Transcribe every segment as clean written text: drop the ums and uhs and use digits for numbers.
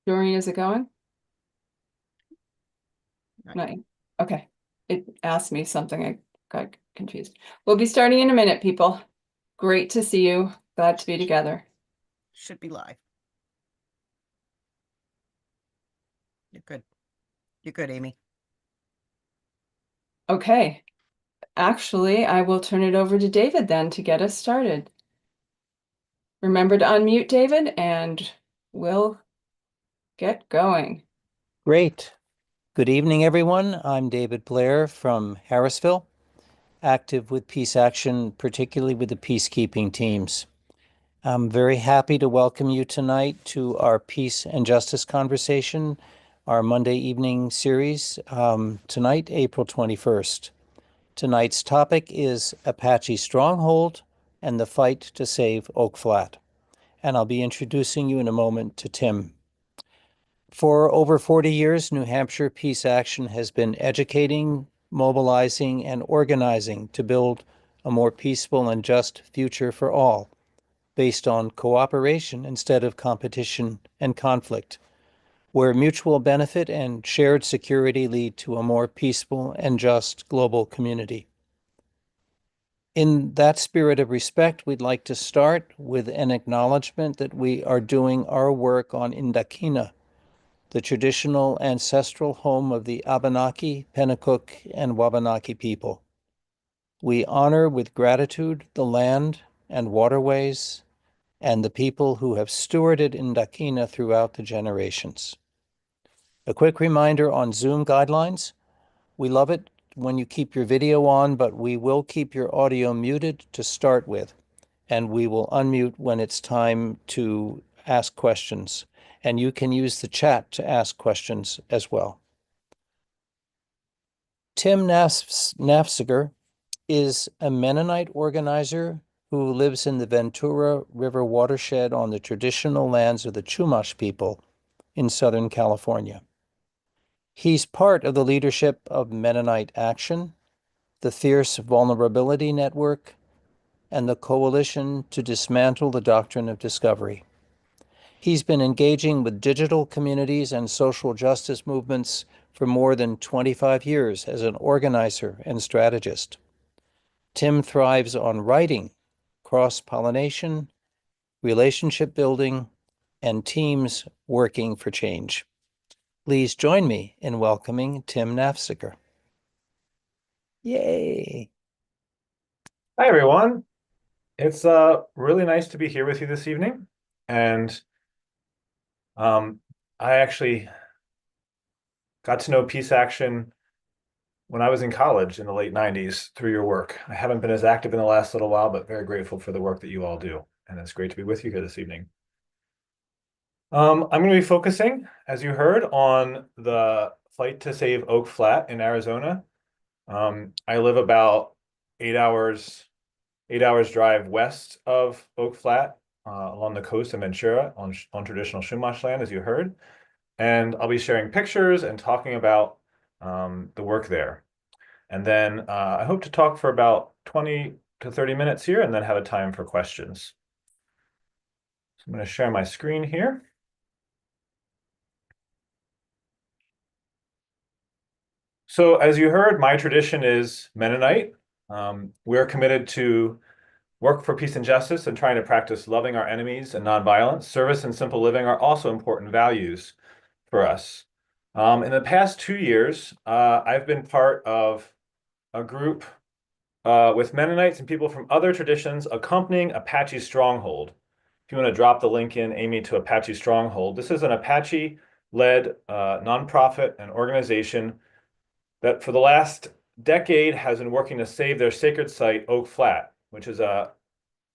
Doreen, is it going? Right. No. Okay. It asked me something. I got confused. We'll be starting in a minute, people. Great to see you. Glad to be together. Should be live. You're good. You're good, Amy. Okay. Actually, I will turn it over to David then to get us started. Remember to unmute David and we'll get going. Great. Good evening, everyone. I'm David Blair from Harrisville, active with Peace Action, particularly with the peacekeeping teams. I'm very happy to welcome you tonight to our Peace and Justice Conversation, our Monday evening series, tonight, April 21st. Tonight's topic is Apache Stronghold and the fight to save Oak Flat. And I'll be introducing you in a moment to Tim. For over 40 years, New Hampshire Peace Action has been educating, mobilizing, and organizing to build a more peaceful and just future for all, based on cooperation instead of competition and conflict, where mutual benefit and shared security lead to a more peaceful and just global community. In that spirit of respect, we'd like to start with an acknowledgement that we are doing our work on Indakina, the traditional ancestral home of the Abenaki, Pennacook, and Wabanaki people. We honor with gratitude the land and waterways and the people who have stewarded Indakina throughout the generations. A quick reminder on Zoom guidelines. We love it when you keep your video on, but we will keep your audio muted to start with, and we will unmute when it's time to ask questions. And you can use the chat to ask questions as well. Tim Nafziger is a Mennonite organizer who lives in the Ventura River watershed on the traditional lands of the Chumash people in Southern California. He's part of the leadership of Mennonite Action, the Fierce Vulnerability Network, and the Coalition to Dismantle the Doctrine of Discovery. He's been engaging with digital communities and social justice movements for more than 25 years as an organizer and strategist. Tim thrives on writing, cross-pollination, relationship building, and teams working for change. Please join me in welcoming Tim Nafziger. Yay! Hi, everyone. It's really nice to be here with you this evening. And I actually got to know Peace Action when I was in college in the late 90s through your work. I haven't been as active in the last little while, but very grateful for the work that you all do. And it's great to be with you here this evening. I'm going to be focusing, as you heard, on the fight to save Oak Flat in Arizona. I live about 8 hours drive west of Oak Flat, along the coast of Ventura on traditional Chumash land, as you heard. And I'll be sharing pictures and talking about the work there. And then I hope to talk for about 20 to 30 minutes here and then have a time for questions. So I'm going to share my screen here. So as you heard, my tradition is Mennonite. We're committed to work for peace and justice and trying to practice loving our enemies and nonviolence. Service and simple living are also important values for us. In the past 2 years, I've been part of a group with Mennonites and people from other traditions accompanying Apache Stronghold. If you want to drop the link in, Amy, to Apache Stronghold, this is an Apache-led nonprofit and organization that for the last decade has been working to save their sacred site, Oak Flat, which is I'm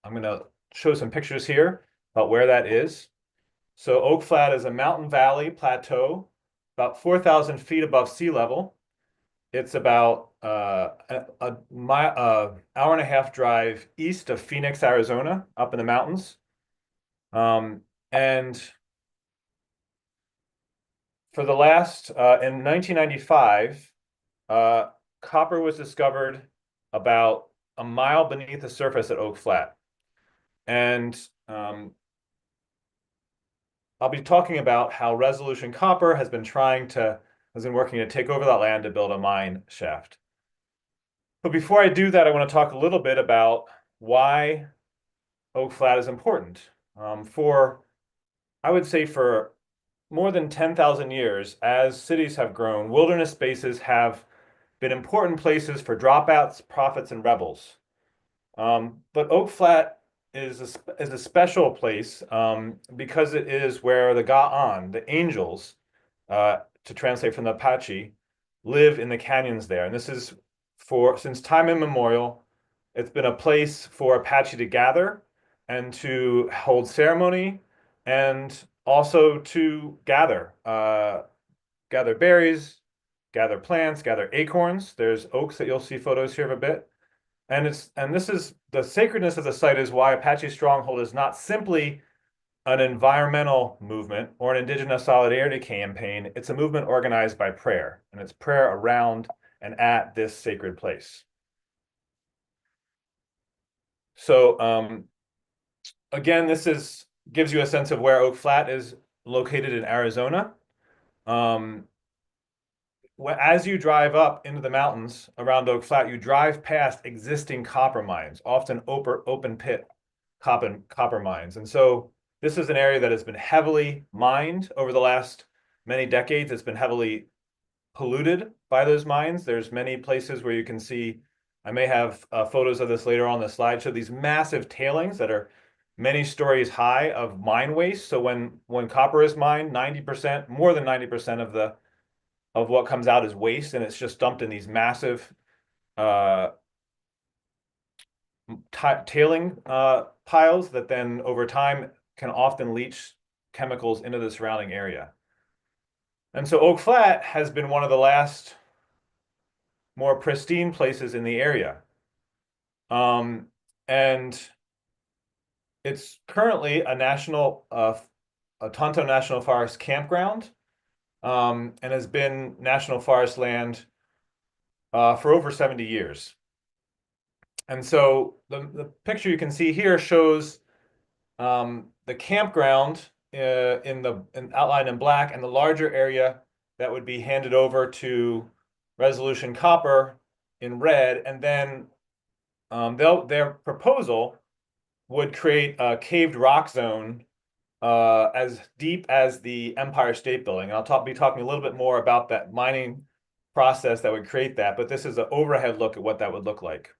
going to show some pictures here about where that is. So Oak Flat is a mountain valley plateau, about 4,000 feet above sea level. It's about hour and a half drive east of Phoenix, Arizona, up in the mountains. And for the last, in 1995, copper was discovered about a mile beneath the surface at Oak Flat. And I'll be talking about how Resolution Copper has been working to take over that land to build a mine shaft. But before I do that, I want to talk a little bit about why Oak Flat is important. I would say for more than 10,000 years, as cities have grown, wilderness spaces have been important places for dropouts, prophets, and rebels. But Oak Flat is a special place because it is where the Ga'an, the angels, to translate from the Apache, live in the canyons there. And this is since time immemorial, it's been a place for Apache to gather and to hold ceremony and also to gather berries, gather plants, gather acorns. There's oaks that you'll see photos here of a bit. This is the sacredness of the site is why Apache Stronghold is not simply an environmental movement or an indigenous solidarity campaign. It's a movement organized by prayer, and it's prayer around and at this sacred place. So again, this gives you a sense of where Oak Flat is located in Arizona. As you drive up into the mountains around Oak Flat, you drive past existing copper mines, often open pit copper mines. And so this is an area that has been heavily mined over the last many decades. It's been heavily polluted by those mines. There's many places where you can see, I may have photos of this later on the slide, show these massive tailings that are many stories high of mine waste. So when copper is mined, 90%, more than 90% of what comes out is waste, and it's just dumped in these massive tailing piles that then over time can often leach chemicals into the surrounding area. And so Oak Flat has been one of the last more pristine places in the area. And it's currently a Tonto National Forest campground, and has been national forest land for over 70 years. And so the picture you can see here shows the campground outlined in black, and the larger area that would be handed over to Resolution Copper in red. And then their proposal would create a caved rock zone as deep as the Empire State Building. And I'll be talking a little bit more about that mining process that would create that, but this is an overhead look at what that would look like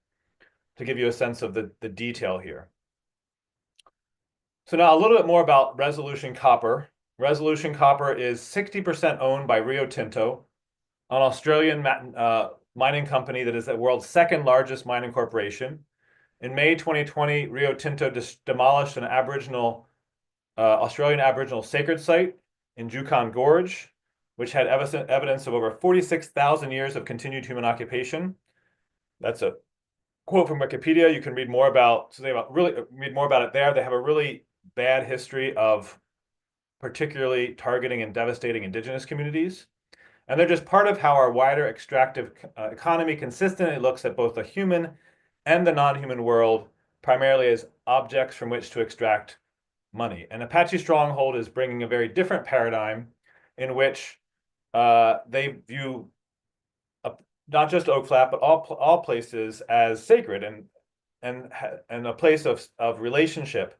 to give you a sense of the detail here. So now a little bit more about Resolution Copper. Resolution Copper is 60% owned by Rio Tinto, an Australian mining company that is the world's second largest mining corporation. In May 2020, Rio Tinto demolished an Australian Aboriginal sacred site in Juukan Gorge, which had evidence of over 46,000 years of continued human occupation. That's a quote from Wikipedia. You can read more about it there. They have a really bad history of particularly targeting and devastating indigenous communities. And they're just part of how our wider extractive economy consistently looks at both the human and the non-human world, primarily as objects from which to extract money. And Apache Stronghold is bringing a very different paradigm in which they view not just Oak Flat, but all places as sacred and a place of relationship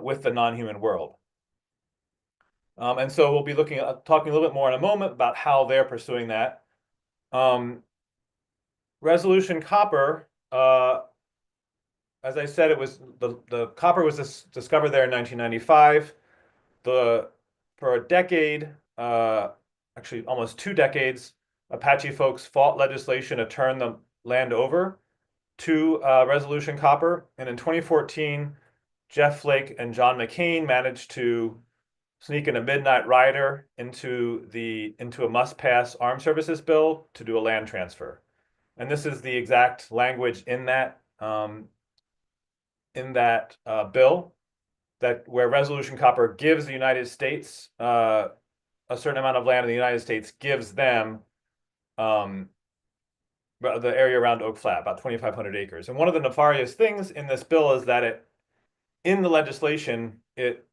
with the non-human world. And so we'll be talking a little bit more in a moment about how they're pursuing that. Resolution Copper, as I said, it was the copper was discovered there in 1995. For a decade, actually almost 2 decades, Apache folks fought legislation to turn the land over to Resolution Copper. And in 2014, Jeff Flake and John McCain managed to sneak in a midnight rider into a must-pass armed services bill to do a land transfer. And this is the exact language in that bill where Resolution Copper gives the United States a certain amount of land, and the United States gives them the area around Oak Flat, about 2,500 acres. And one of the nefarious things in this bill is that in the legislation, it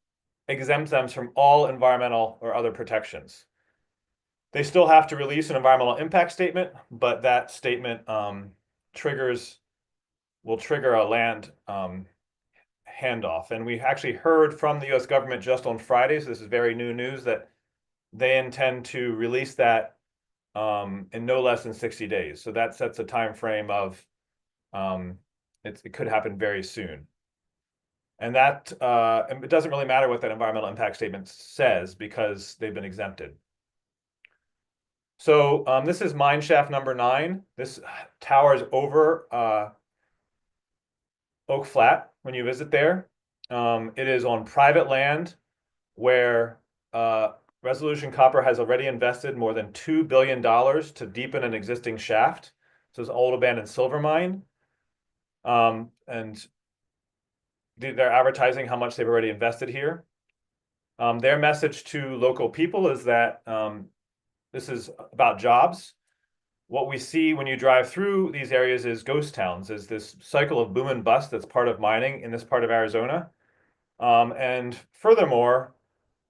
exempts them from all environmental or other protections. They still have to release an environmental impact statement, but that statement will trigger a land handoff. And we actually heard from the US government just on Friday, so this is very new news, that they intend to release that in no less than 60 days. So that sets a time frame of it could happen very soon. And that it doesn't really matter what that environmental impact statement says because they've been exempted. So this is mine shaft number 9. This towers over Oak Flat when you visit there. It is on private land where Resolution Copper has already invested more than $2 billion to deepen an existing shaft. So it's an old abandoned silver mine. And they're advertising how much they've already invested here. Their message to local people is that this is about jobs. What we see when you drive through these areas is ghost towns, is this cycle of boom and bust that's part of mining in this part of Arizona. And furthermore,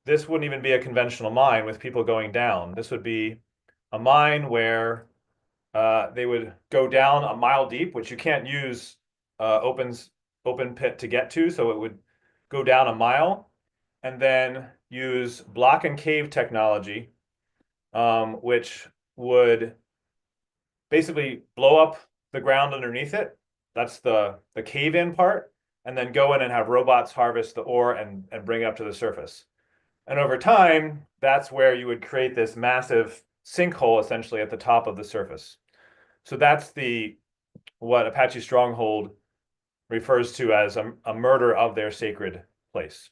this wouldn't even be a conventional mine with people going down. This would be a mine where they would go down a mile deep, which you can't use open pit to get to, so it would go down a mile, and then use block and cave technology, which would basically blow up the ground underneath it. That's the cave-in part, and then go in and have robots harvest the ore and bring it up to the surface. And over time, that's where you would create this massive sinkhole essentially at the top of the surface. So that's what Apache Stronghold refers to as a murder of their sacred place.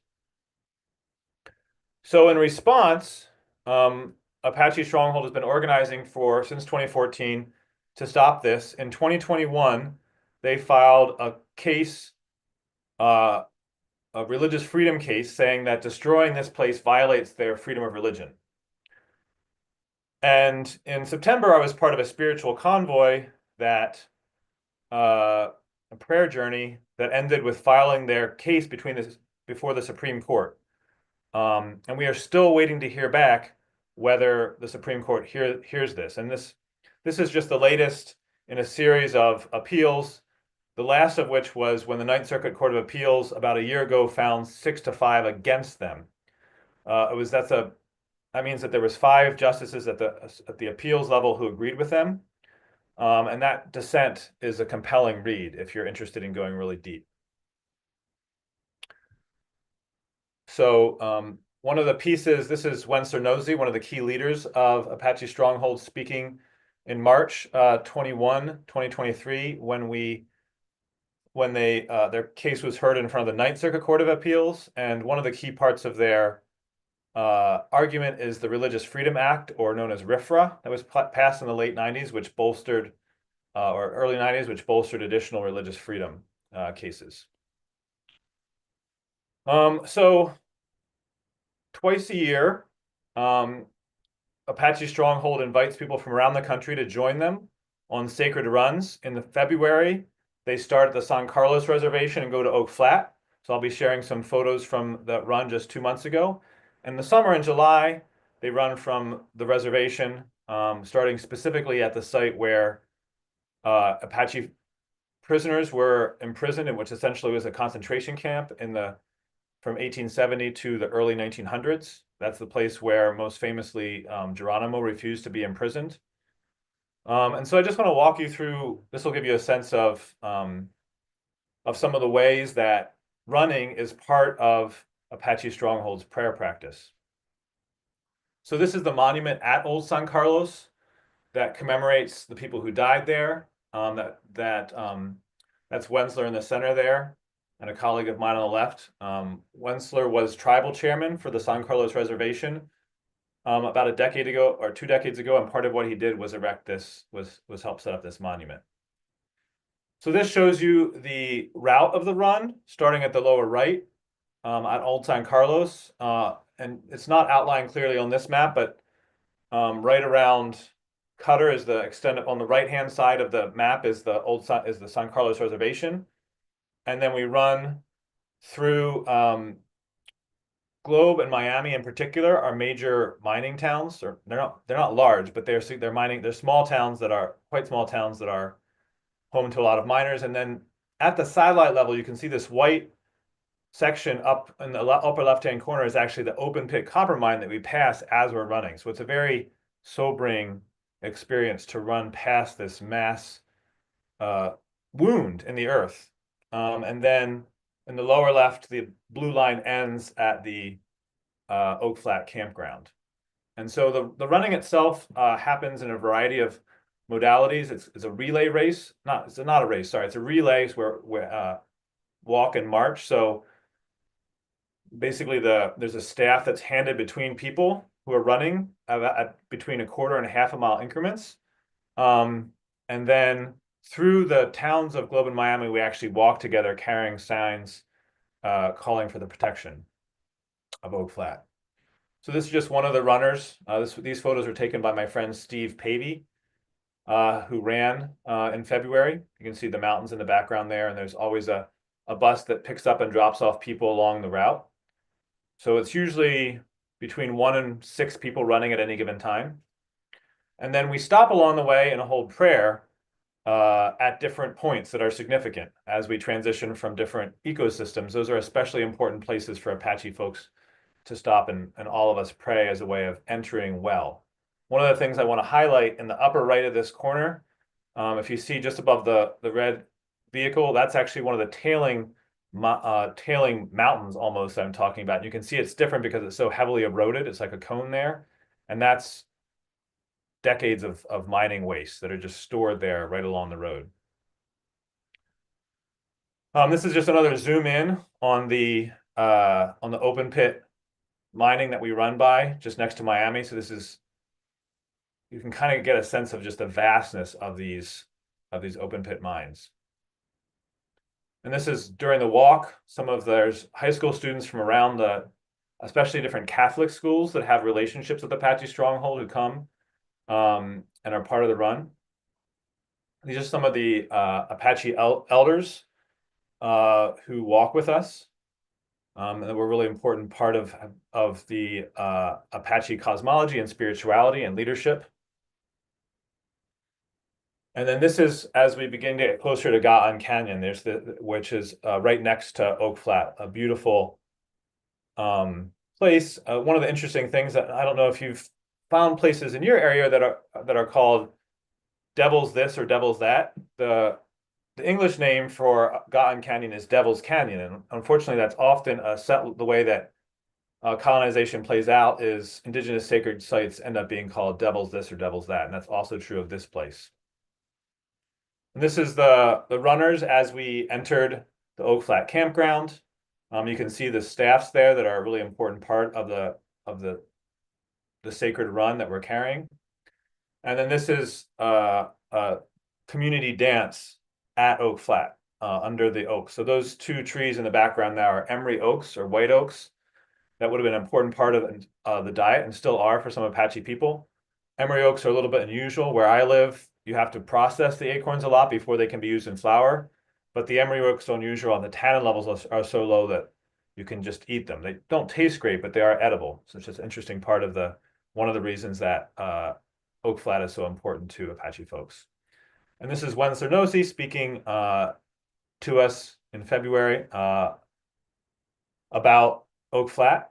So in response, Apache Stronghold has been organizing since 2014 to stop this. In 2021, they filed a case, a religious freedom case, saying that destroying this place violates their freedom of religion. And in September, I was part of a spiritual convoy that a prayer journey that ended with filing their case before the Supreme Court. And we are still waiting to hear back whether the Supreme Court hears this. And this is just the latest in a series of appeals, the last of which was when the Ninth Circuit Court of Appeals about a year ago found 6-5 against them. That means that there was 5 justices at the appeals level who agreed with them. And that dissent is a compelling read if you're interested in going really deep. So one of the pieces, this is Wentzler Nosey, one of the key leaders of Apache Stronghold, speaking in March 2023, when their case was heard in front of the Ninth Circuit Court of Appeals. And one of the key parts of their argument is the Religious Freedom Act, or known as RFRA, that was passed in the late 90s, which bolstered, or early 90s, which bolstered additional religious freedom cases. So twice a year, Apache Stronghold invites people from around the country to join them on sacred runs. In February, they start at the San Carlos Reservation and go to Oak Flat. So I'll be sharing some photos from that run just 2 months ago. In the summer, in July, they run from the reservation, starting specifically at the site where Apache prisoners were imprisoned, in which essentially was a concentration camp from 1870 to the early 1900s. That's the place where most famously Geronimo refused to be imprisoned. And so I just want to walk you through, this will give you a sense of some of the ways that running is part of Apache Stronghold's prayer practice. So this is the monument at Old San Carlos that commemorates the people who died there. That's Wentzler in the center there, and a colleague of mine on the left. Wentzler was tribal chairman for the San Carlos Reservation about a decade ago, or 2 decades ago, and part of what he did was was help set up this monument. So this shows you the route of the run, starting at the lower right at Old San Carlos, and it's not outlined clearly on this map, but right around Cutter is the extended, on the right-hand side of the map is the San Carlos Reservation. And then we run through Globe and Miami in particular are major mining towns, or they're not large, but they're mining. They're small towns that are quite small towns that are home to a lot of miners. And then at the satellite level, you can see this white section up in the upper left-hand corner is actually the open pit copper mine that we pass as we're running. So it's a very sobering experience to run past this mass wound in the earth. And then in the lower left, the blue line ends at the Oak Flat campground. And so the running itself happens in a variety of modalities. It's a relay race. It's not a race, sorry. It's a relay where walk and march. So basically there's a staff that's handed between people who are running at between a quarter and a half a mile increments. And then through the towns of Globe and Miami, we actually walk together carrying signs calling for the protection of Oak Flat. So this is just one of the runners. These photos are taken by my friend Steve Pavey, who ran in February. You can see the mountains in the background there, and there's always a bus that picks up and drops off people along the route. So it's usually between 1 and 6 people running at any given time. And then we stop along the way and hold prayer at different points that are significant as we transition from different ecosystems. Those are especially important places for Apache folks to stop and all of us pray as a way of entering well. One of the things I want to highlight in the upper right of this corner, if you see just above the red vehicle, that's actually one of the tailing mountains almost that I'm talking about. And you can see it's different because it's so heavily eroded. It's like a cone there. And that's decades of mining waste that are just stored there right along the road. This is just another zoom in on the open pit mining that we run by just next to Miami. So you can kind of get a sense of just the vastness of these open pit mines. And this is during the walk. There's high school students from around especially different Catholic schools that have relationships with Apache Stronghold who come and are part of the run. These are some of the Apache elders who walk with us. And we're a really important part of the Apache cosmology and spirituality and leadership. And then this is as we begin to get closer to Ga'an Canyon, which is right next to Oak Flat, a beautiful place. One of the interesting things that I don't know if you've found places in your area that are called Devil's This or Devil's That. The English name for Ga'an Canyon is Devil's Canyon, and unfortunately, that's often the way that colonization plays out is indigenous sacred sites end up being called Devil's This or Devil's That, and that's also true of this place. And this is the runners as we entered the Oak Flat campground. You can see the staffs there that are a really important part of the sacred run that we're carrying. And then this is a community dance at Oak Flat under the oak. So those 2 trees in the background now are emery oaks or white oaks. That would have been an important part of the diet and still are for some Apache people. Emery oaks are a little bit unusual. Where I live, you have to process the acorns a lot before they can be used in flour. But the emery oaks are unusual, and the tannin levels are so low that you can just eat them. They don't taste great, but they are edible. So it's just an interesting part of one of the reasons that Oak Flat is so important to Apache folks. And this is Wenzel Nosy speaking to us in February about Oak Flat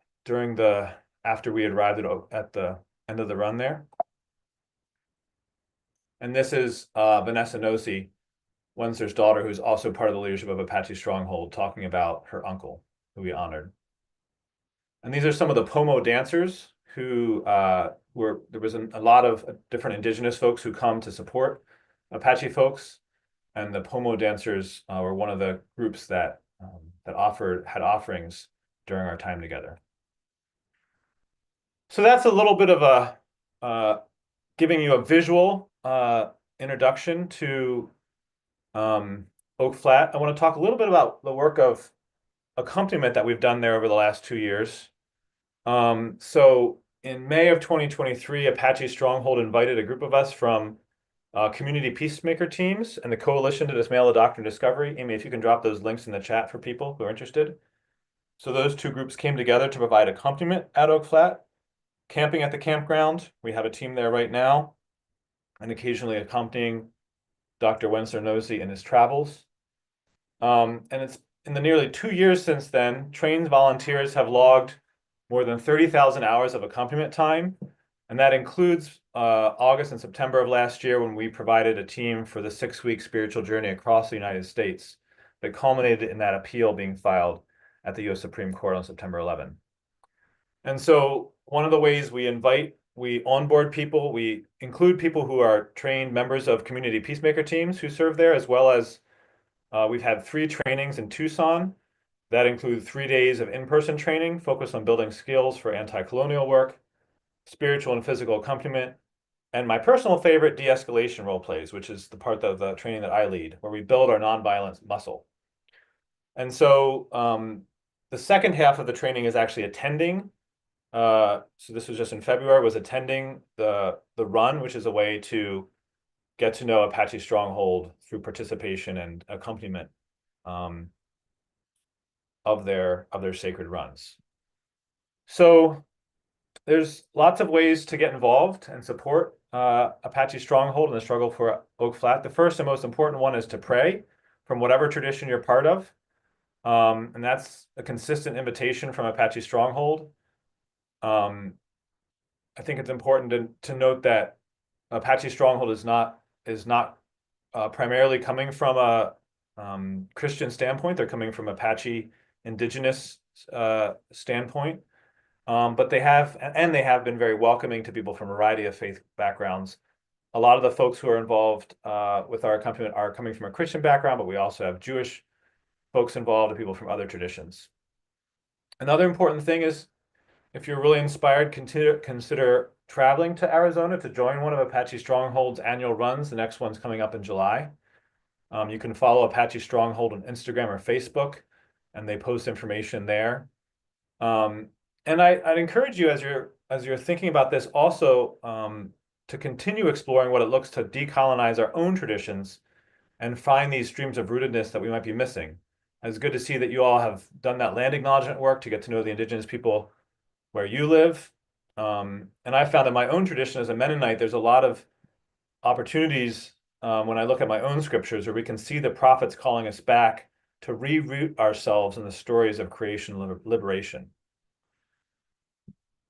after we had arrived at the end of the run there. And this is Vanessa Nosy, Wenzler's daughter, who's also part of the leadership of Apache Stronghold, talking about her uncle, who we honored. And these are some of the Pomo dancers who there was a lot of different indigenous folks who come to support Apache folks. And the Pomo dancers were one of the groups that had offerings during our time together. So that's a little bit of giving you a visual introduction to Oak Flat. I want to talk a little bit about the work of accompaniment that we've done there over the last 2 years. So in May of 2023, Apache Stronghold invited a group of us from community peacemaker teams and the Coalition to Dismantle the Doctrine Discovery. Amy, if you can drop those links in the chat for people who are interested. So those two groups came together to provide accompaniment at Oak Flat, camping at the campground. We have a team there right now, and occasionally accompanying Dr. Wenser Nosey in his travels. And it's in the nearly 2 years since then, trained volunteers have logged more than 30,000 hours of accompaniment time. And that includes August and September of last year when we provided a team for the 6-week spiritual journey across the United States that culminated in that appeal being filed at the US Supreme Court on September 11. And so one of the ways we onboard people, we include people who are trained members of community peacemaker teams who serve there, as well as we've had 3 trainings in Tucson that include 3 days of in-person training focused on building skills for anti-colonial work, spiritual and physical accompaniment, and my personal favorite, de-escalation role plays, which is the part of the training that I lead, where we build our nonviolence muscle. And so the second half of the training is actually attending. So this was just in February, was attending the run, which is a way to get to know Apache Stronghold through participation and accompaniment of their sacred runs. So there's lots of ways to get involved and support Apache Stronghold in the struggle for Oak Flat. The first and most important one is to pray from whatever tradition you're part of. And that's a consistent invitation from Apache Stronghold. I think it's important to note that Apache Stronghold is not primarily coming from a Christian standpoint. They're coming from Apache indigenous standpoint. But they have been very welcoming to people from a variety of faith backgrounds. A lot of the folks who are involved with our accompaniment are coming from a Christian background, but we also have Jewish folks involved and people from other traditions. Another important thing is, if you're really inspired, consider traveling to Arizona to join one of Apache Stronghold's annual runs. The next one's coming up in July. You can follow Apache Stronghold on Instagram or Facebook, and they post information there. And I'd encourage you, as you're thinking about this, also to continue exploring what it looks to decolonize our own traditions and find these streams of rootedness that we might be missing. It's good to see that you all have done that land acknowledgement work to get to know the indigenous people where you live. And I found in my own tradition as a Mennonite, there's a lot of opportunities when I look at my own scriptures where we can see the prophets calling us back to reroot ourselves in the stories of creation and liberation.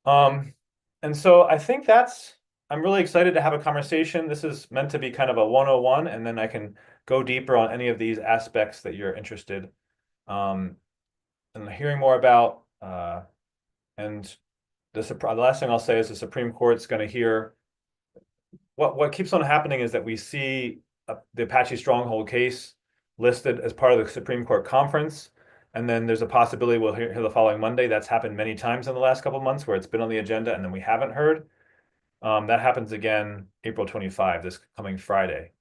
And so I think I'm really excited to have a conversation. This is meant to be kind of a 101, and then I can go deeper on any of these aspects that you're interested in hearing more about. And the last thing I'll say is the Supreme Court's going to hear what keeps on happening is that we see the Apache Stronghold case listed as part of the Supreme Court conference. And then there's a possibility we'll hear the following Monday. That's happened many times in the last couple of months where it's been on the agenda and then we haven't heard. That happens again April 25, this coming Friday.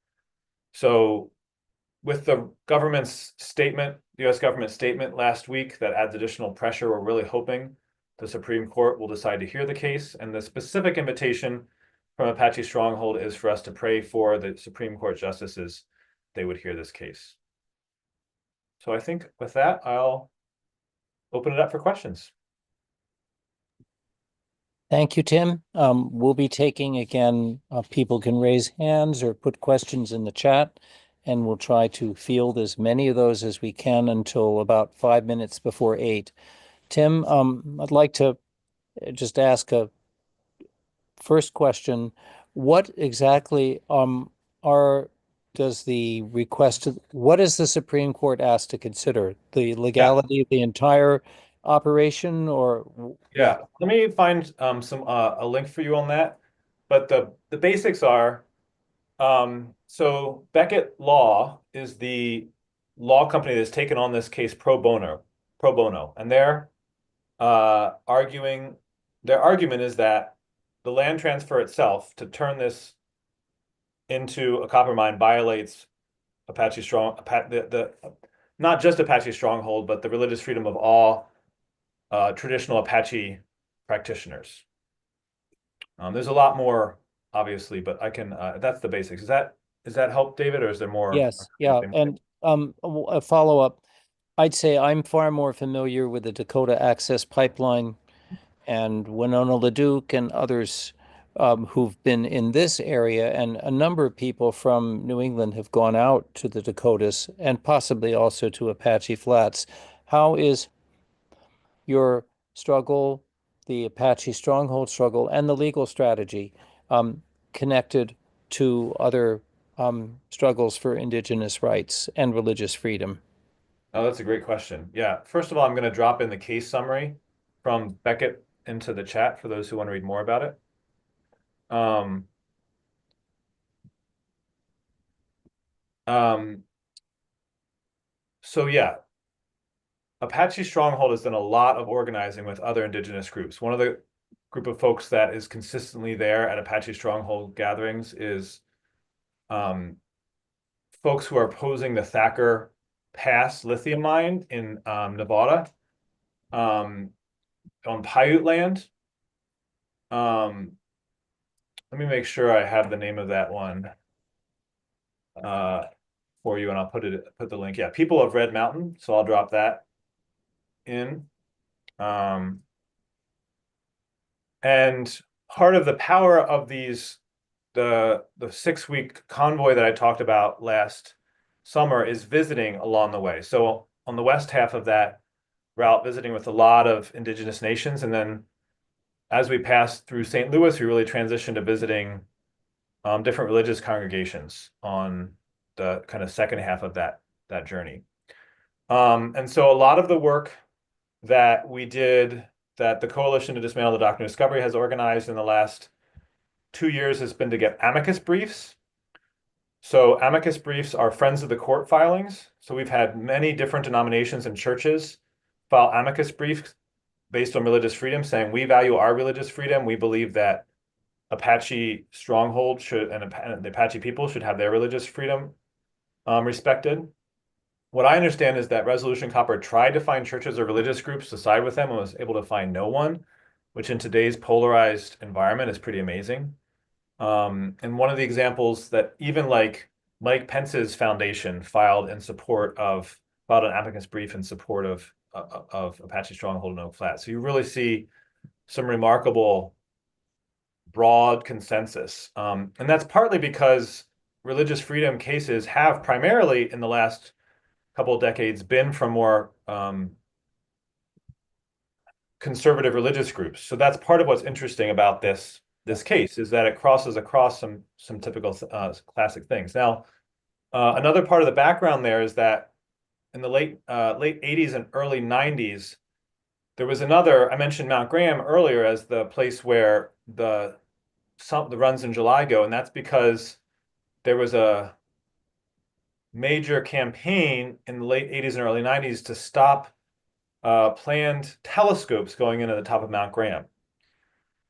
So with the government's statement, the US government statement last week that adds additional pressure, we're really hoping the Supreme Court will decide to hear the case. And the specific invitation from Apache Stronghold is for us to pray for the Supreme Court justices they would hear this case. So I think with that, I'll open it up for questions. Thank you, Tim. We'll be taking, again, people can raise hands or put questions in the chat, and we'll try to field as many of those as we can until about 5 minutes before 8. Tim, I'd like to just ask a first question. What exactly does the request, what is the Supreme Court asked to consider? The legality of the entire operation, or? Yeah, let me find a link for you on that. But the basics are, so Beckett Law is the law company that's taken on this case pro bono, and their argument is that the land transfer itself to turn this into a copper mine violates not just Apache Stronghold, but the religious freedom of all traditional Apache practitioners. There's a lot more, obviously, but I can. That's the basics. Does that help, David, or is there more? Yes, yeah, and a follow-up. I'd say I'm far more familiar with the Dakota Access Pipeline and Winona LaDuke and others who've been in this area. And a number of people from New England have gone out to the Dakotas and possibly also to Apache Flats. How is your struggle, the Apache Stronghold struggle, and the legal strategy connected to other struggles for indigenous rights and religious freedom? Oh, that's a great question. Yeah. First of all, I'm going to drop in the case summary from Beckett into the chat for those who want to read more about it. Um, um, so yeah, Apache Stronghold has done a lot of organizing with other indigenous groups. One of the group of folks that is consistently there at Apache Stronghold gatherings is folks who are opposing the Thacker Pass lithium mine in Nevada on Paiute land. Let me make sure I have the name of that one for you, and I'll put the link. Yeah, people of Red Mountain. So I'll drop that in. And part of the power of these, the 6-week convoy that I talked about last summer is visiting along the way. So on the west half of that route, visiting with a lot of indigenous nations, and then as we passed through St. Louis, we really transitioned to visiting different religious congregations on the kind of second half of that journey. And so a lot of the work that we did, that the Coalition to Dismantle the Doctrine of Discovery has organized in the last 2 years, has been to get amicus briefs. So amicus briefs are friends of the court filings. So we've had many different denominations and churches file amicus briefs based on religious freedom, saying we value our religious freedom. We believe that Apache Stronghold should, and the Apache people should have their religious freedom respected. What I understand is that Resolution Copper tried to find churches or religious groups to side with them and was able to find no one, which in today's polarized environment is pretty amazing. And one of the examples that even like Mike Pence's foundation filed an amicus brief in support of Apache Stronghold and Oak Flat. So you really see some remarkable broad consensus. And that's partly because religious freedom cases have primarily in the last couple of decades been from more conservative religious groups. So that's part of what's interesting about this case, is that it crosses across some typical classic things. Now, another part of the background there is that in the late 80s and early 90s, there was I mentioned Mount Graham earlier as the place where the runs in July go, and that's because there was a major campaign in the late 80s and early 90s to stop planned telescopes going into the top of Mount Graham.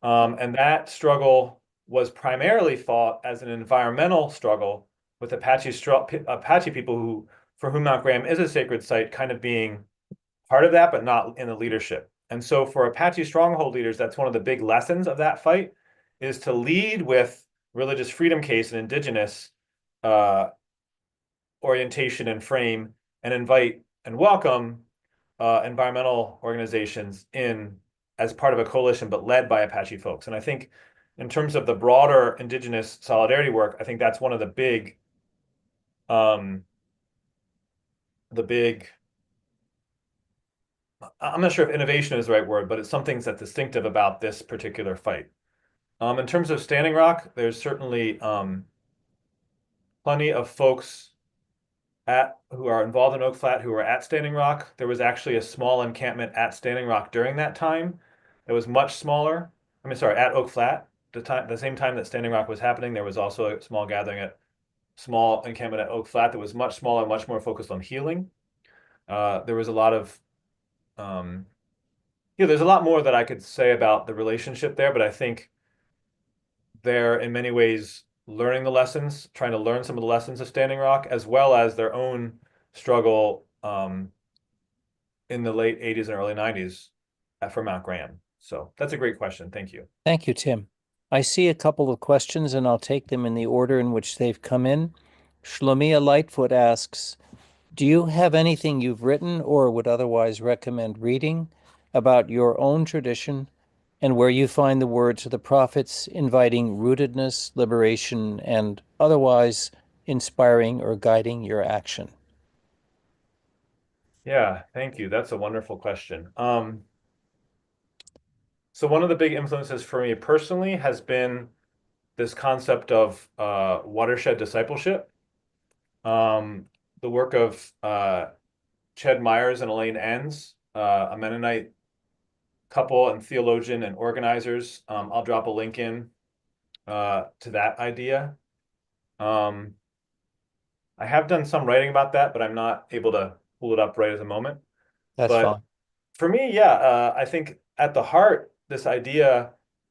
And that struggle was primarily fought as an environmental struggle with Apache people for whom Mount Graham is a sacred site, kind of being part of that, but not in the leadership. And so for Apache Stronghold leaders, that's one of the big lessons of that fight, is to lead with religious freedom case and indigenous orientation and frame, and invite and welcome environmental organizations in as part of a coalition, but led by Apache folks. And I think in terms of the broader indigenous solidarity work, I think that's one of the big, I'm not sure if innovation is the right word, but it's something that's distinctive about this particular fight. In terms of Standing Rock, there's certainly plenty of folks who are involved in Oak Flat who are at Standing Rock. There was actually a small encampment at Standing Rock during that time. It was much smaller. At Oak Flat. The same time that Standing Rock was happening, there was also a small encampment at Oak Flat that was much smaller, much more focused on healing. There was a lot of, there's a lot more that I could say about the relationship there, but I think they're in many ways learning the lessons, trying to learn some of the lessons of Standing Rock, as well as their own struggle in the late 80s and early 90s for Mount Graham. So that's a great question. Thank you. Thank you, Tim. I see a couple of questions, and I'll take them in the order in which they've come in. Shlomia Lightfoot asks, Do you have anything you've written or would otherwise recommend reading about your own tradition and where you find the words of the prophets inviting rootedness, liberation, and otherwise inspiring or guiding your action? Yeah, thank you. That's a wonderful question. So one of the big influences for me personally has been this concept of watershed discipleship. Um, the work of Ched Myers and Elaine Enns, a Mennonite couple and theologian and organizers. I'll drop a link in to that idea. I have done some writing about that, but I'm not able to pull it up right at the moment. That's But fine. for me, yeah, I think at the heart, this idea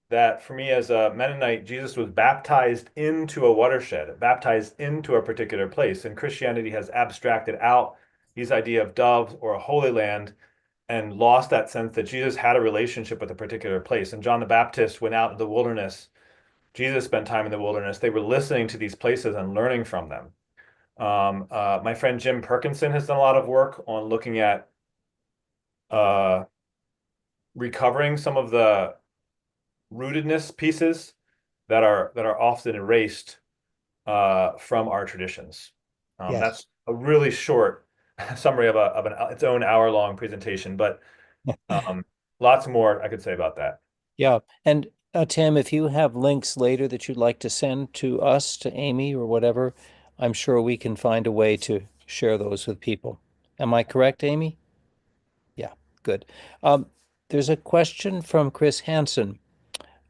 that for me as a Mennonite, Jesus was baptized into a watershed, baptized into a particular place. And Christianity has abstracted out these idea of doves or a holy land and lost that sense that Jesus had a relationship with a particular place. And John the Baptist went out in the wilderness. Jesus spent time in the wilderness. They were listening to these places and learning from them. My friend Jim Perkinson has done a lot of work on looking at uh, recovering some of the rootedness pieces that are often erased from our traditions. Yes. That's a really short summary of its own hour-long presentation, but lots more I could say about that. Yeah. And Tim, if you have links later that you'd like to send to us, to Amy or whatever, I'm sure we can find a way to share those with people. Am I correct, Amy? Yeah, good. Um, there's a question from Chris Hansen.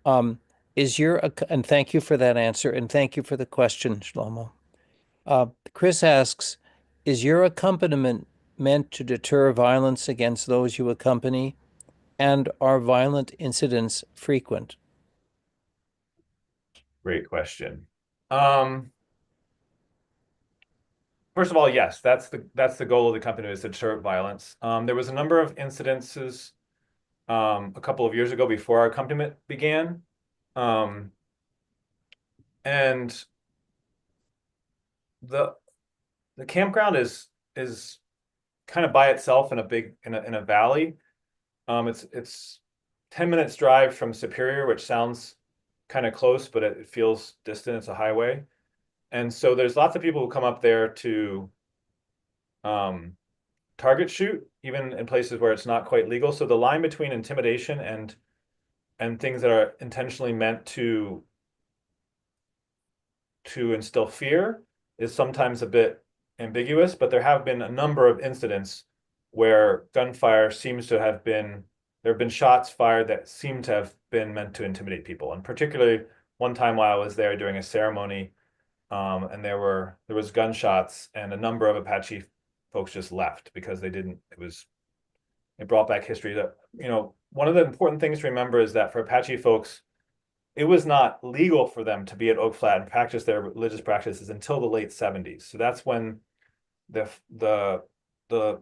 Um, and thank you for that answer, and thank you for the question, Shlomo. Chris asks, is your accompaniment meant to deter violence against those you accompany, and are violent incidents frequent? Great question. Um, First of all, yes, that's the goal of the company, is to deter violence. There was a number of incidences a couple of years ago before our accompaniment began. Um, and the the campground is kind of by itself in a valley. It's 10 minutes drive from Superior, which sounds kind of close, but it feels distant. It's a highway. And so there's lots of people who come up there to um, target shoot, even in places where it's not quite legal. So the line between intimidation and things that are intentionally meant to instill fear is sometimes a bit ambiguous, but there have been a number of incidents where gunfire seems to have been, there have been shots fired that seem to have been meant to intimidate people. And particularly one time while I was there during a ceremony, and there was gunshots and a number of Apache folks just left because they didn't, it brought back history that, one of the important things to remember is that for Apache folks, it was not legal for them to be at Oak Flat and practice their religious practices until the late 70s. So that's when the the the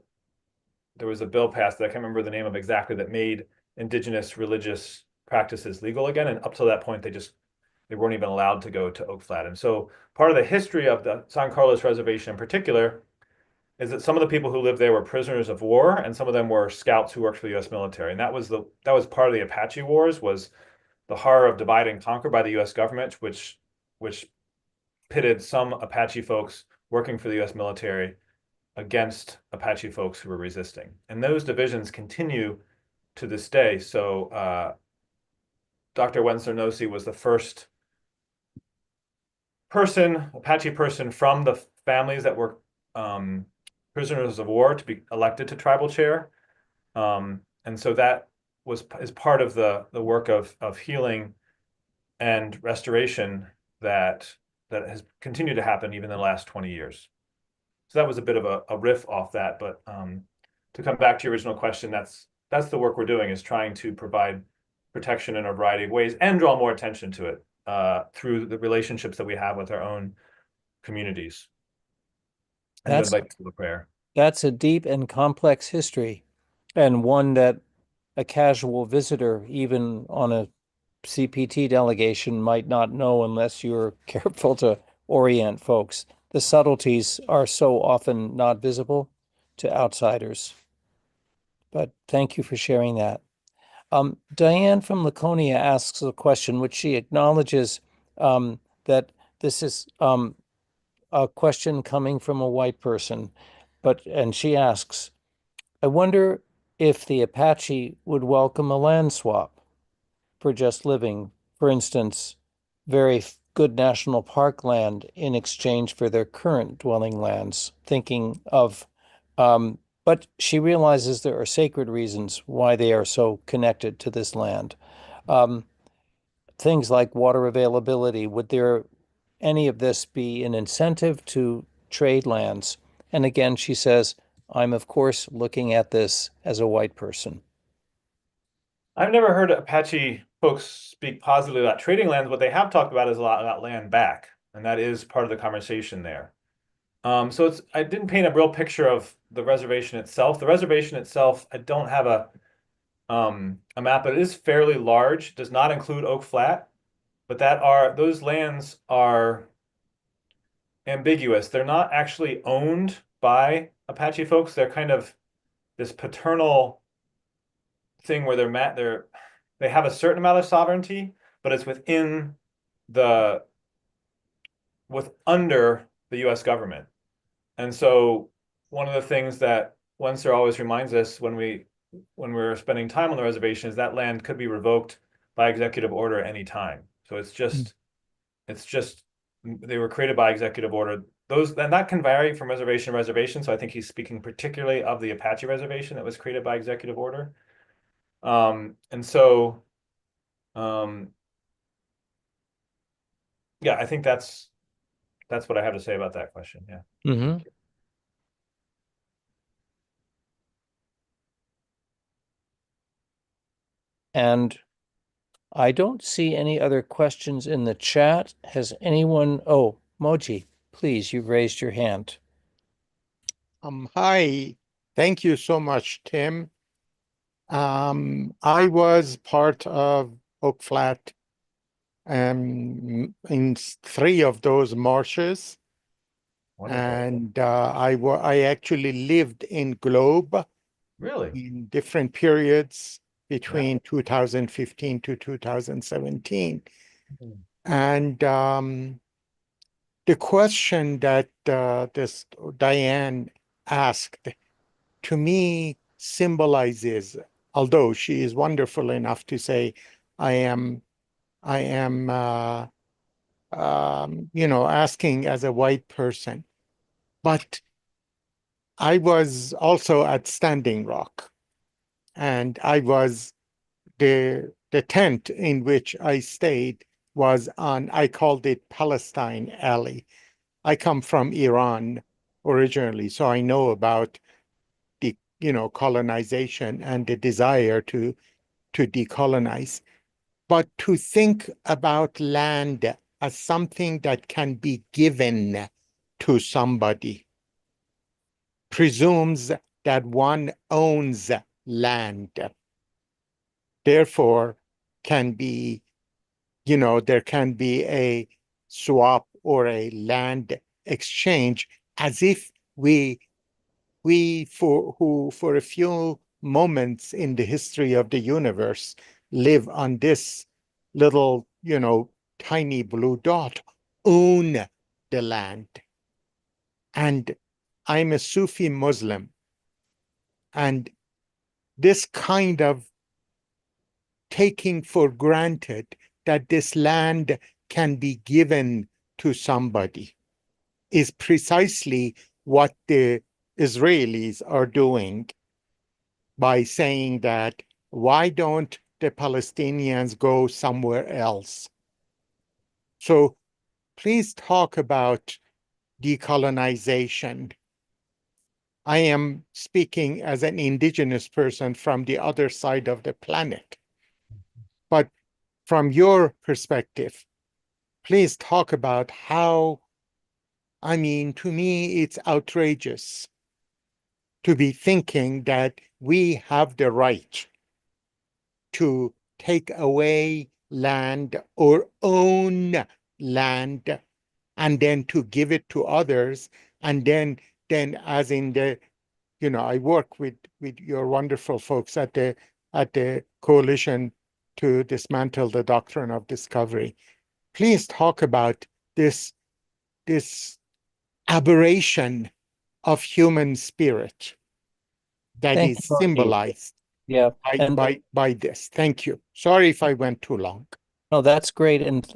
there was a bill passed that I can't remember the name of exactly, that made indigenous religious practices legal again. And up to that point, they weren't even allowed to go to Oak Flat. And so part of the history of the San Carlos Reservation in particular is that some of the people who lived there were prisoners of war, and some of them were scouts who worked for the U.S. military. And that was part of the Apache Wars, was the horror of divide and conquer by the U.S. government, which pitted some Apache folks working for the U.S. military against Apache folks who were resisting. And those divisions continue to this day. So Dr. Wenzel Nossi was the first Apache person from the families that were prisoners of war to be elected to tribal chair. And so that is part of the work of healing and restoration that has continued to happen even in the last 20 years. So that was a bit of a riff off that, but to come back to your original question, that's the work we're doing, is trying to provide protection in a variety of ways and draw more attention to it through the relationships that we have with our own communities. And to That's invite people to prayer. that's a deep and complex history, and one that a casual visitor, even on a CPT delegation, might not know unless you're careful to orient folks. the subtleties are so often not visible to outsiders. But thank you for sharing that. Diane from Laconia asks a question which she acknowledges that this is a question coming from a white person, and she asks, I wonder if the Apache would welcome a land swap for just living, for instance, very good national park land in exchange for their current dwelling lands, thinking of, but she realizes there are sacred reasons why they are so connected to this land. Things like water availability, would there any of this be an incentive to trade lands? And again, she says, I'm of course looking at this as a white person. I've never heard Apache folks speak positively about trading lands. What they have talked about is a lot about land back, and that is part of the conversation there. So I didn't paint a real picture of the reservation itself. The reservation itself, I don't have a map, but it is fairly large. It does not include Oak Flat, but those lands are ambiguous. They're not actually owned by Apache folks. They're kind of this paternal thing where they have a certain amount of sovereignty, but it's under the US government. And so one of the things that Wenser always reminds us when we're spending time on the reservation is that land could be revoked by executive order at any time. So it's just they were created by executive order. And that can vary from reservation to reservation. So I think he's speaking particularly of the Apache reservation that was created by executive order. And so, yeah, I think that's what I have to say about that question. Yeah. Mm-hmm. And I don't see any other questions in the chat. Has anyone? Oh, Moji, please, you've raised your hand. Hi, thank you so much, Tim. I was part of Oak Flat in 3 of those marshes. Wonderful. And I actually lived in Globe Really? in different periods between 2015 to 2017. And the question that this Diane asked, to me, symbolizes, although she is wonderful enough to say, I am asking as a white person, but I was also at Standing Rock, and the tent in which I stayed was I called it Palestine Alley. I come from Iran originally, so I know about the colonization and the desire to decolonize. But to think about land as something that can be given to somebody presumes that one owns land. Therefore, there can be a swap or a land exchange, as if we for a few moments in the history of the universe live on this little, tiny blue dot, own the land. And I'm a Sufi Muslim, and this kind of taking for granted that this land can be given to somebody is precisely what the Israelis are doing by saying that, why don't the Palestinians go somewhere else? So please talk about decolonization. I am speaking as an indigenous person from the other side of the planet. But from your perspective, please talk about how, to me, it's outrageous to be thinking that we have the right to take away land or own land and then to give it to others. And then as in the, I work with your wonderful folks at the Coalition to Dismantle the Doctrine of Discovery. Please talk about this aberration of human spirit that Thank is you, Moji. symbolized Yeah, and by this. Thank you. Sorry if I went too long. no, that's great. And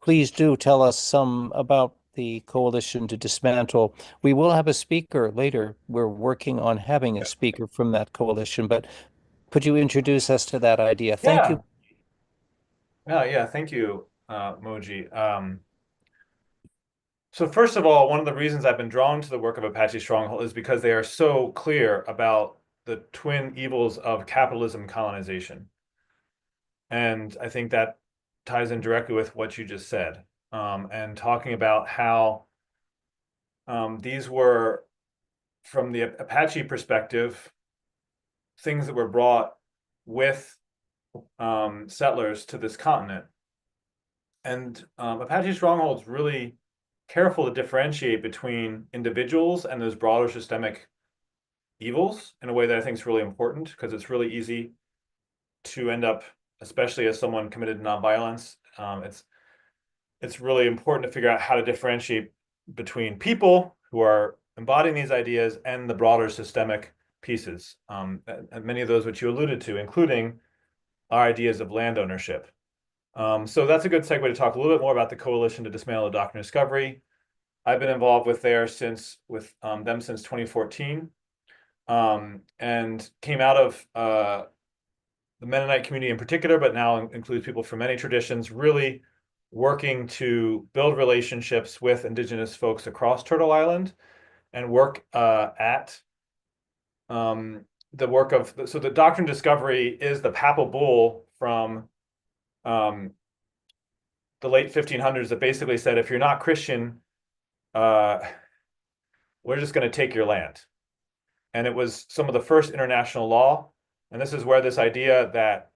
please do tell us some about the Coalition to Dismantle. We will have a speaker later. We're working on having a speaker from that coalition, but could you introduce us to that idea? Thank you. Yeah. Thank you, Moji. So first of all, one of the reasons I've been drawn to the work of Apache Stronghold is because they are so clear about the twin evils of capitalism and colonization. And I think that ties in directly with what you just said, and talking about how these were, from the Apache perspective, things that were brought with settlers to this continent. And Apache Stronghold is really careful to differentiate between individuals and those broader systemic evils in a way that I think is really important, because it's really easy to end up, especially as someone committed to nonviolence, it's really important to figure out how to differentiate between people who are embodying these ideas and the broader systemic pieces, and many of those which you alluded to, including our ideas of land ownership. So that's a good segue to talk a little bit more about the Coalition to Dismantle the Doctrine of Discovery. I've been involved with them since 2014, and came out of the Mennonite community in particular, but now includes people from many traditions, really working to build relationships with indigenous folks across Turtle Island, and work at the work of, so the Doctrine of Discovery is the papal bull from the late 1500s that basically said, if you're not Christian, we're just going to take your land. And it was some of the first international law. And this is where this idea that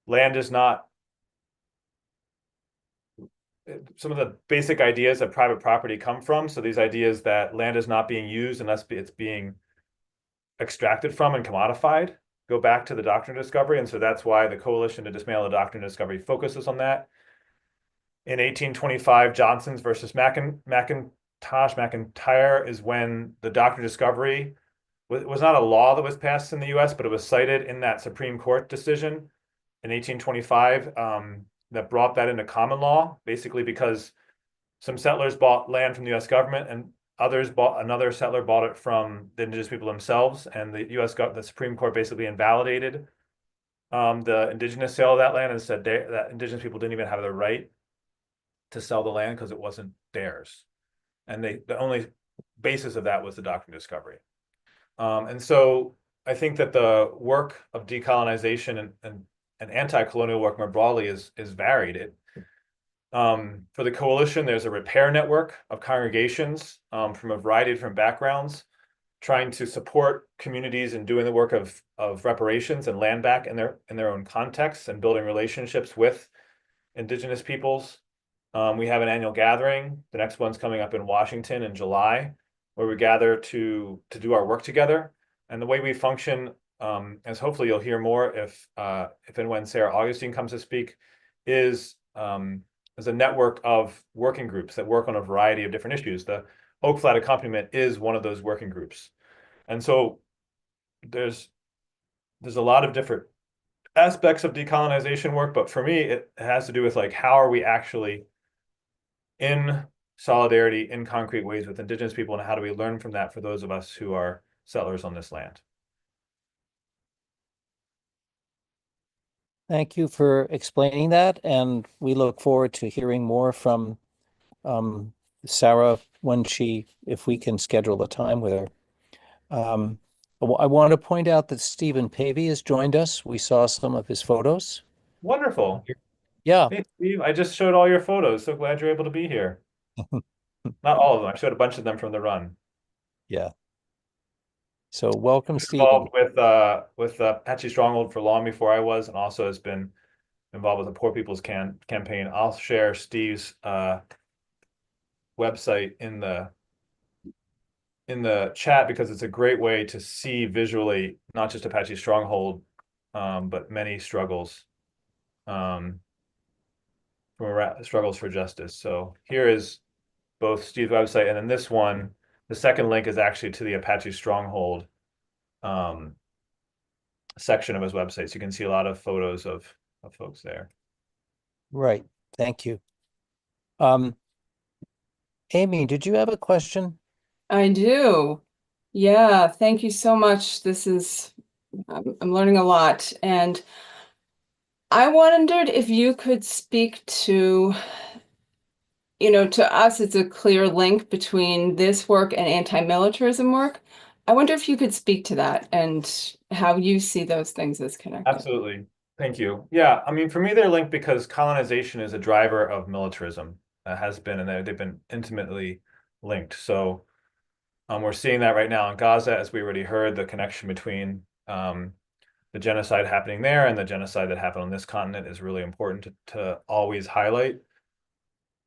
land is not, some of the basic ideas of private property come from. So these ideas that land is not being used unless it's being extracted from and commodified go back to the Doctrine of Discovery. And so that's why the Coalition to Dismantle the Doctrine of Discovery focuses on that. In 1825, Johnson's versus McIntyre is when the Doctrine of Discovery was not a law that was passed in the US, but it was cited in that Supreme Court decision in 1825 that brought that into common law, basically because some settlers bought land from the US government and another settler bought it from the indigenous people themselves, and the Supreme Court basically invalidated the indigenous sale of that land and said that indigenous people didn't even have the right to sell the land because it wasn't theirs. And the only basis of that was the Doctrine of Discovery. And so I think that the work of decolonization and anti-colonial work more broadly is varied. For the coalition, there's a repair network of congregations from a variety of different backgrounds, trying to support communities in doing the work of reparations and land back in their own contexts, and building relationships with indigenous peoples. We have an annual gathering. The next one's coming up in Washington in July, where we gather to do our work together. And the way we function, as hopefully you'll hear more if and when Sarah Augustine comes to speak, is a network of working groups that work on a variety of different issues. The Oak Flat Accompaniment is one of those working groups. And so there's a lot of different aspects of decolonization work, but for me, it has to do with, like, how are we actually in solidarity in concrete ways with indigenous people, and how do we learn from that for those of us who are settlers on this land? Thank you for explaining that, and we look forward to hearing more from Sarah if we can schedule a time with her. I want to point out that Stephen Pavey has joined us. We saw some of his photos. Wonderful. Yeah. Hey, Steve, I just showed all your photos. So glad you're able to be here. Not all of them. I showed a bunch of them from the run. Yeah. So welcome, Stephen. Involved with Apache Stronghold for long before I was, and also has been involved with the Poor People's Campaign. I'll share Steve's website in the chat because it's a great way to see visually not just Apache Stronghold, but many struggles, struggles for justice. So here is both Steve's website, and then this one, the second link is actually to the Apache Stronghold section of his website. So you can see a lot of photos of folks there. Right. Thank you. Amy, did you have a question? I do. Yeah, thank you so much. I'm learning a lot. And I wondered if you could speak to, to us, it's a clear link between this work and anti-militarism work. I wonder if you could speak to that and how you see those things as connected. Absolutely. Thank you. Yeah, I mean, for me, they're linked because colonization is a driver of militarism. Has been, and they've been intimately linked. So we're seeing that right now in Gaza, as we already heard, the connection between the genocide happening there and the genocide that happened on this continent is really important to always highlight.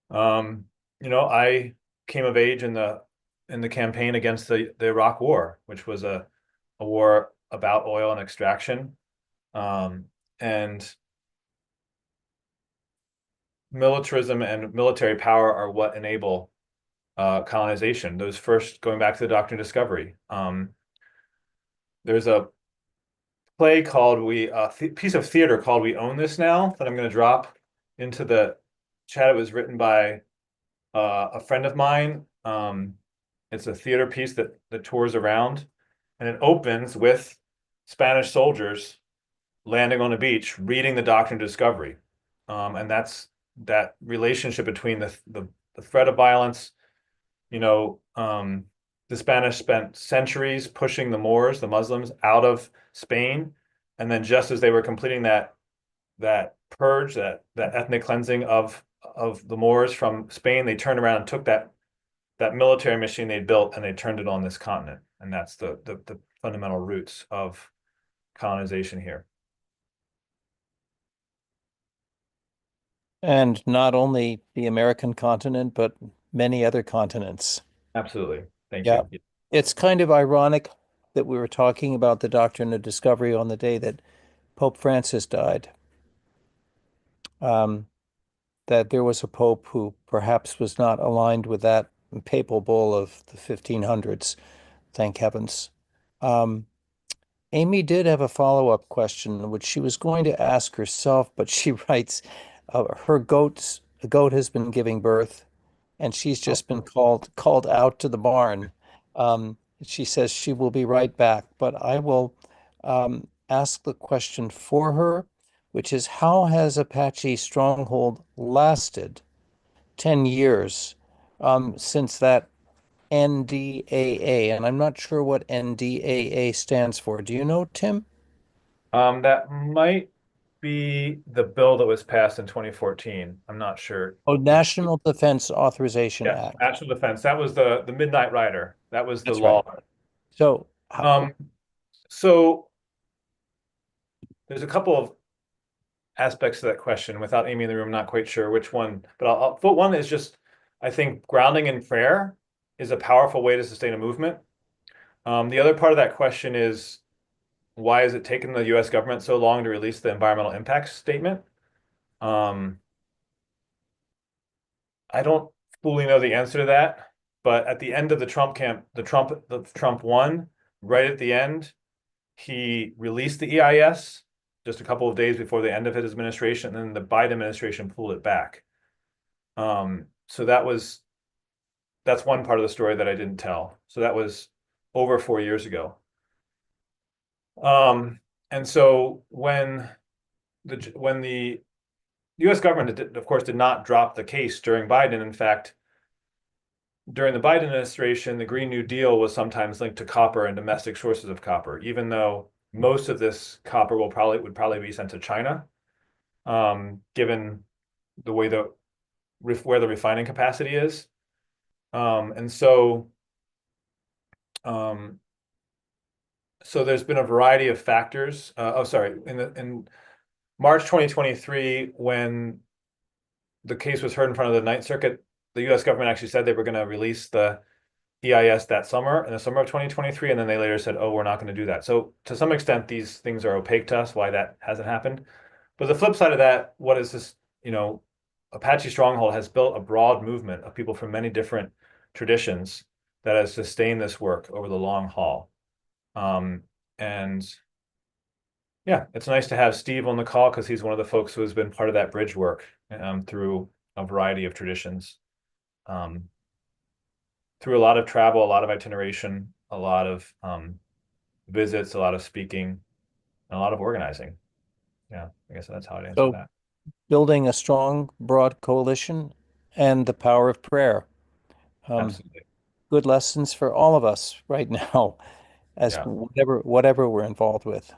I came of age in the campaign against the Iraq War, which was a war about oil and extraction. And militarism and military power are what enable colonization. Those first, going back to the Doctrine of Discovery. There's a play called piece of theater called We Own This Now that I'm going to drop into the chat. It was written by a friend of mine. It's a theater piece that tours around, and it opens with Spanish soldiers landing on a beach, reading the Doctrine of Discovery. And that's that relationship between the threat of violence. The Spanish spent centuries pushing the Moors, the Muslims, out of Spain. And then just as they were completing that purge, that ethnic cleansing of the Moors from Spain, they turned around and took that military machine they built and they turned it on this continent. And that's the fundamental roots of colonization here. And not only the American continent, but many other continents. Absolutely. Thank Yeah. you. It's kind of ironic that we were talking about the Doctrine of Discovery on the day that Pope Francis died. That there was a pope who perhaps was not aligned with that papal bull of the 1500s, thank heavens. Amy did have a follow-up question, which she was going to ask herself, but she writes, a goat has been giving birth, and she's just been called out to the barn. She says she will be right back, but I will ask the question for her, which is, how has Apache Stronghold lasted 10 years since that NDAA? And I'm not sure what NDAA stands for. Do you know, Tim? That might be the bill that was passed in 2014. I'm not sure. Oh, National Defense Authorization Yeah, Act. National Defense. That was the Midnight Rider. That was the That's law. right. So, So there's a couple of aspects to that question. Without Amy in the room, I'm not quite sure which one, but I'll put one is just, I think grounding in prayer is a powerful way to sustain a movement. The other part of that question is, why has it taken the US government so long to release the environmental impact statement? I don't fully know the answer to that, but at the end of the Trump won, right at the end, he released the EIS just a couple of days before the end of his administration, and then the Biden administration pulled it back. So that's one part of the story that I didn't tell. So that was over 4 years ago. And so when the US government, of course, did not drop the case during Biden. In fact, during the Biden administration, the Green New Deal was sometimes linked to copper and domestic sources of copper, even though most of this copper would probably be sent to China, given the way where the refining capacity is. And so there's been a variety of factors. In March 2023, when the case was heard in front of the Ninth Circuit, the U.S. government actually said they were going to release the EIS that summer, in the summer of 2023, and then they later said, oh, we're not going to do that. So to some extent, these things are opaque to us, why that hasn't happened. But the flip side of that, what is this, Apache Stronghold has built a broad movement of people from many different traditions that has sustained this work over the long haul. And yeah, it's nice to have Steve on the call because he's one of the folks who has been part of that bridge work through a variety of traditions, through a lot of travel, a lot of itineration, a lot of visits, a lot of speaking, and a lot of organizing. Yeah, I guess that's how I'd answer So that. building a strong, broad coalition and the power of prayer. Absolutely. Good lessons for all of us right now, as Yeah. whatever we're involved with.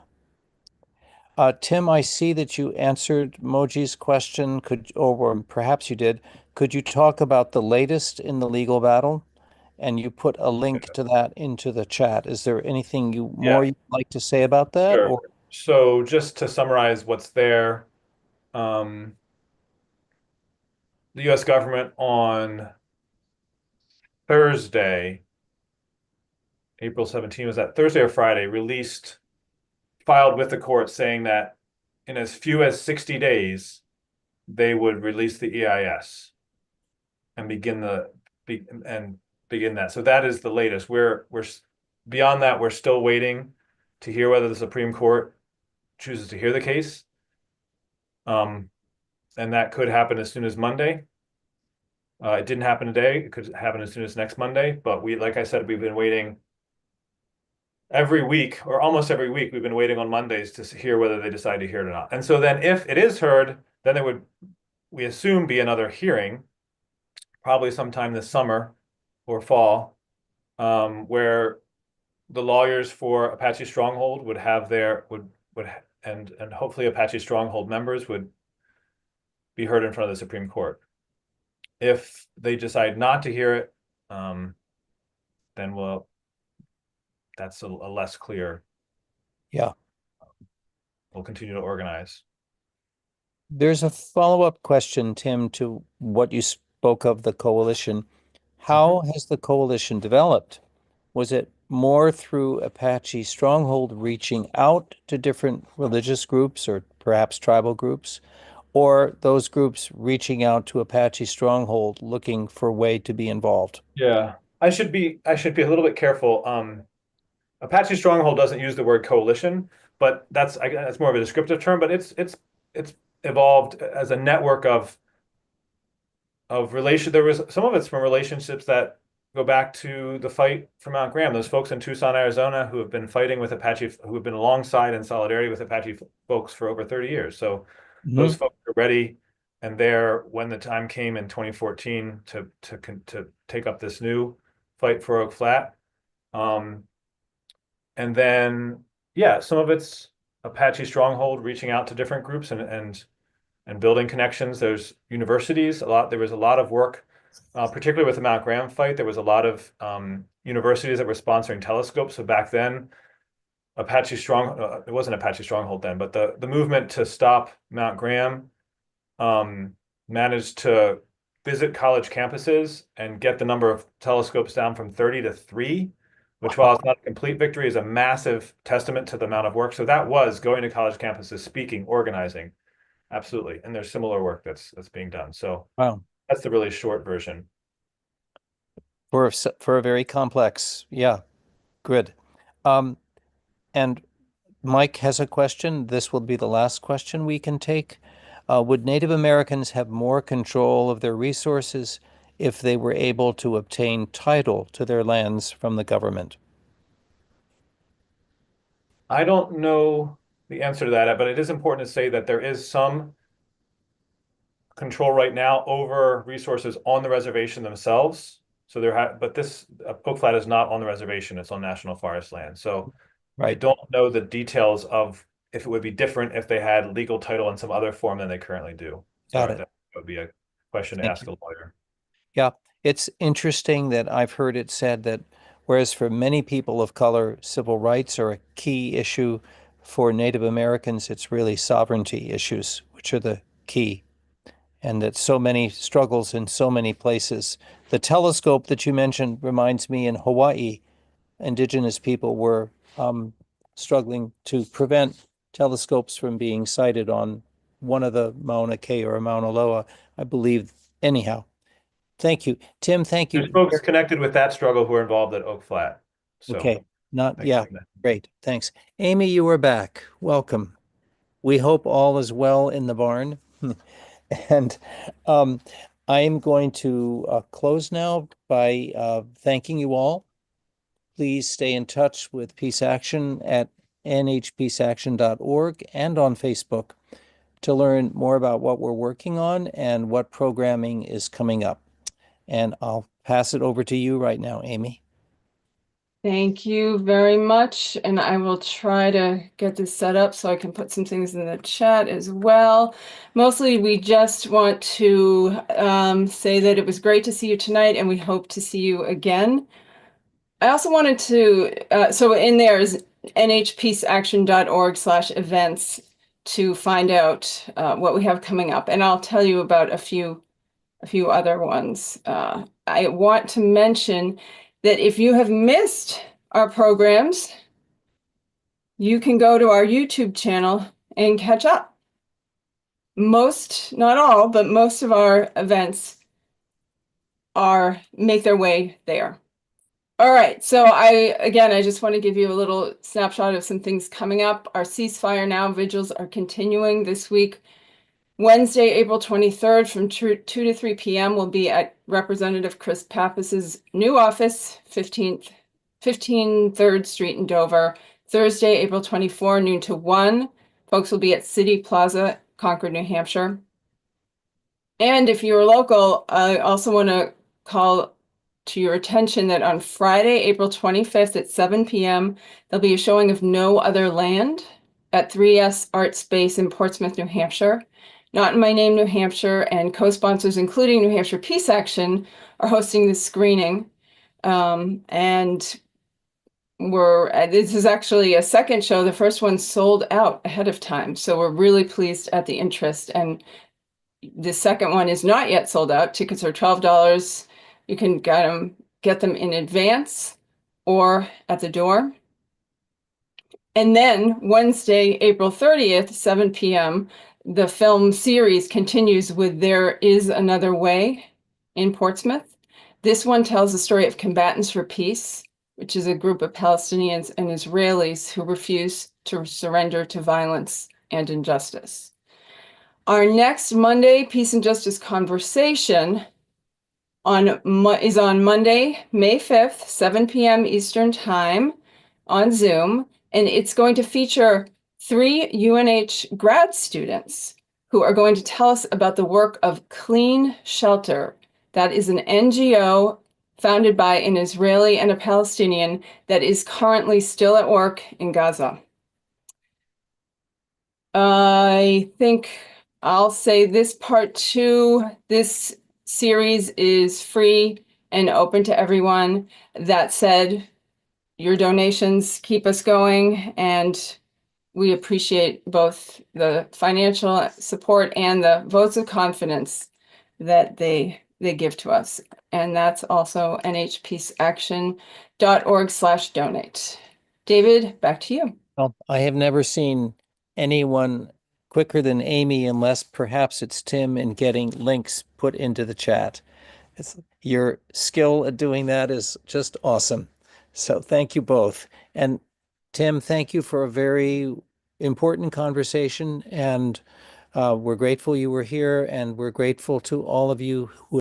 Tim, I see that you answered Moji's question. Or perhaps you did. Could you talk about the latest in the legal battle? And you put a link to that into the chat. Is there anything Yeah, you'd like to say about that? sure. Or So just to summarize what's there, the U.S. government on Thursday, April 17, was that Thursday or Friday, filed with the court saying that in as few as 60 days, they would release the EIS and begin that. So that is the latest. We're beyond that, we're still waiting to hear whether the Supreme Court chooses to hear the case. And that could happen as soon as Monday. It didn't happen today. It could happen as soon as next Monday. But like I said, we've been waiting every week, or almost every week, we've been waiting on Mondays to hear whether they decide to hear it or not. And so then if it is heard, then there would, we assume, be another hearing, probably sometime this summer or fall, where the lawyers for Apache Stronghold would have and hopefully Apache Stronghold members would be heard in front of the Supreme Court. If they decide not to hear it, then that's a less clear. yeah. We'll continue to organize. There's a follow-up question, Tim, to what you spoke of the coalition. How has the coalition developed? Was it more through Apache Stronghold reaching out to different religious groups or perhaps tribal groups, or those groups reaching out to Apache Stronghold looking for a way to be involved? Yeah, I should be a little bit careful. Apache Stronghold doesn't use the word coalition, but that's more of a descriptive term. But it's evolved as a network of relation. There was some of it's from relationships that go back to the fight for Mount Graham. Those folks in Tucson, Arizona, who have been fighting with Apache, who have been alongside in solidarity with Apache folks for over 30 years. So those folks are ready and there when the time came in 2014 to take up this new fight for Oak Flat. And then, yeah, some of it's Apache Stronghold reaching out to different groups and building connections. There's universities, there was a lot of work, particularly with the Mount Graham fight. There was a lot of universities that were sponsoring telescopes. So back then, it wasn't Apache Stronghold then, but the movement to stop Mount Graham managed to visit college campuses and get the number of telescopes down from 30 to 3, which, while it's not a complete victory, is a massive testament to the amount of work. So that was going to college campuses, speaking, organizing. Absolutely. And there's similar work that's being done. So Wow. that's the really short version. For a very complex, yeah, good. And Mike has a question. This will be the last question we can take. Would Native Americans have more control of their resources if they were able to obtain title to their lands from the government? I don't know the answer to that, but it is important to say that there is some control right now over resources on the reservation themselves. So but this Oak Flat is not on the reservation; it's on National Forest land. So I don't know the details of if it would be different if they had legal title in some other form than they currently do. So Got it. that would be a question to Thank ask you. a lawyer. Yeah, it's interesting that I've heard it said that whereas for many people of color, civil rights are a key issue, for Native Americans, it's really sovereignty issues, which are the key, and that so many struggles in so many places. The telescope that you mentioned reminds me in Hawaii, indigenous people were struggling to prevent telescopes from being sighted on one of the Mauna Kea or Mauna Loa, I believe. Anyhow, thank you. Tim, thank you. There's folks connected with that struggle who are involved at Oak Flat. So Okay, not, thanks yeah, for that. great, thanks. Amy, you are back. Welcome. We hope all is well in the barn. And I am going to close now by thanking you all. Please stay in touch with Peace Action at nhpeaceaction.org and on Facebook to learn more about what we're working on and what programming is coming up. And I'll pass it over to you right now, Amy. Thank you very much. And I will try to get this set up so I can put some things in the chat as well. Mostly, we just want to say that it was great to see you tonight, and we hope to see you again. I also wanted to, so in there is nhpeaceaction.org/events to find out what we have coming up. And I'll tell you about a few other ones. I want to mention that if you have missed our programs, you can go to our YouTube channel and catch up. Most, not all, but most of our events make their way there. All right, so I just want to give you a little snapshot of some things coming up. Our ceasefire now vigils are continuing this week. Wednesday, April 23rd from 2 to 3 p.m. will be at Representative Chris Pappas's new office, 15 3rd Street in Dover. Thursday, April 24, noon to 1. Folks will be at City Plaza, Concord, New Hampshire. And if you're local, I also want to call to your attention that on Friday, April 25th at 7 p.m., there'll be a showing of No Other Land at 3S Art Space in Portsmouth, New Hampshire. Not in My Name, New Hampshire, and co-sponsors, including New Hampshire Peace Action, are hosting this screening. And this is actually a second show. The first one sold out ahead of time. So we're really pleased at the interest. And the second one is not yet sold out. Tickets are $12. You can get them in advance or at the door. And then Wednesday, April 30th, 7 p.m., the film series continues with There Is Another Way in Portsmouth. This one tells the story of Combatants for Peace, which is a group of Palestinians and Israelis who refuse to surrender to violence and injustice. Our next Monday Peace and Justice conversation is on Monday, May 5th, 7 p.m. Eastern Time on Zoom. And it's going to feature 3 UNH grad students who are going to tell us about the work of Clean Shelter. That is an NGO founded by an Israeli and a Palestinian that is currently still at work in Gaza. I think I'll say this part 2, this series is free and open to everyone. That said, your donations keep us going, and we appreciate both the financial support and the votes of confidence that they give to us. And that's also nhpeaceaction.org/donate. David, back to you. Well, I have never seen anyone quicker than Amy, unless perhaps it's Tim, in getting links put into the chat. Your skill at doing that is just awesome. So thank you both. And Tim, thank you for a very important conversation. And we're grateful you were here, and we're grateful to all of you who